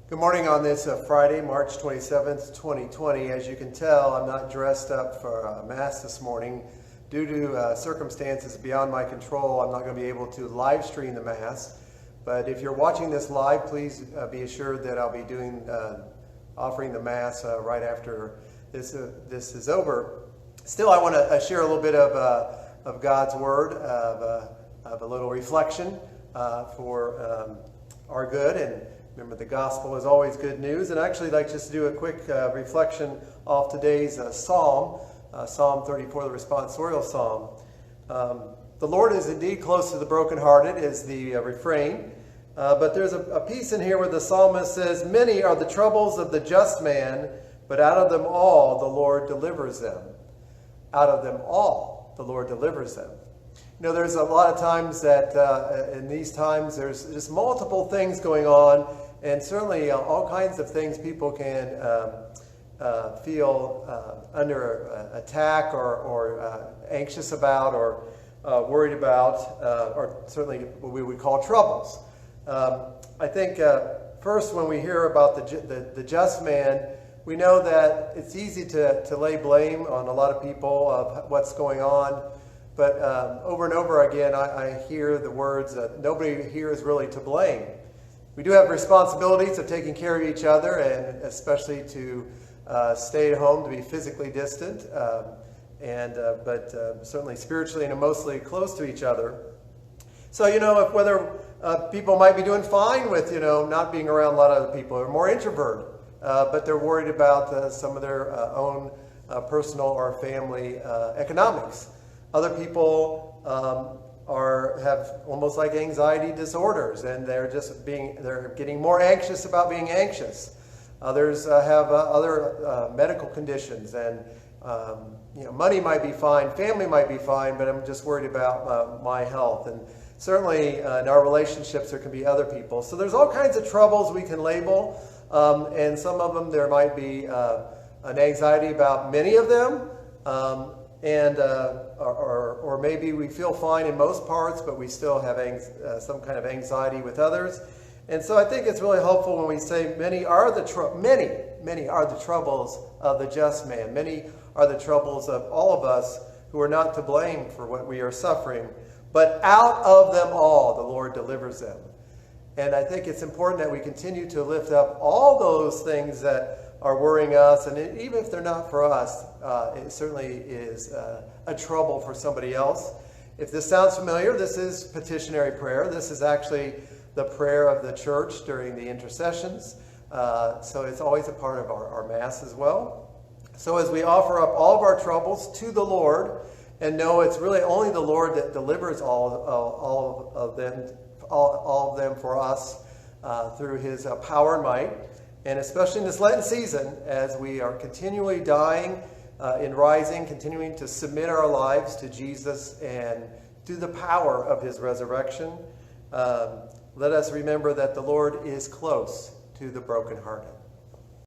Good morning on this Friday, March 27th, 2020. As you can tell, I'm not dressed up for Mass this morning. Due to circumstances beyond my control, I'm not going to be able to live stream the Mass. But if you're watching this live, please be assured that I'll be offering the Mass right after this is over. Still, I want to share a little bit of God's Word, of a little reflection for our good. And remember, the gospel is always good news. And I'd actually like just to do a quick reflection off today's psalm, Psalm 34, the responsorial psalm. The Lord is indeed close to the brokenhearted is the refrain. But there's a piece in here where the psalmist says, "Many are the troubles of the just man, but out of them all the Lord delivers them." Out of them all the Lord delivers them. You know, there's a lot of times that in these times there's just multiple things going on, and certainly all kinds of things people can feel under attack or anxious about or worried about, or certainly what we would call troubles. I think first, when we hear about the just man, we know that it's easy to lay blame on a lot of people of what's going on. But over and over again, I hear the words that nobody here is really to blame. We do have responsibilities of taking care of each other, and especially to stay at home, to be physically distant, but certainly spiritually and emotionally close to each other. So, whether people might be doing fine with, not being around a lot of other people, or more introverted, but they're worried about some of their own personal or family economics. Other people have almost like anxiety disorders, and they're getting more anxious about being anxious. Others have other medical conditions, and money might be fine, family might be fine, but I'm just worried about my health. And certainly in our relationships, there can be other people. So there's all kinds of troubles we can label, and some of them there might be an anxiety about many of them. Or maybe we feel fine in most parts, but we still have some kind of anxiety with others. And so I think it's really helpful when we say many are the troubles of the just man. Many are the troubles of all of us who are not to blame for what we are suffering. But out of them all, the Lord delivers them. And I think it's important that we continue to lift up all those things that are worrying us, and even if they're not for us, it certainly is a trouble for somebody else. If this sounds familiar, this is petitionary prayer. This is actually the prayer of the church during the intercessions. So it's always a part of our Mass as well. So as we offer up all of our troubles to the Lord, and know it's really only the Lord that delivers all of them for us through His power and might. And especially in this Lenten season, as we are continually dying and rising, continuing to submit our lives to Jesus and through the power of His resurrection, let us remember that the Lord is close to the brokenhearted.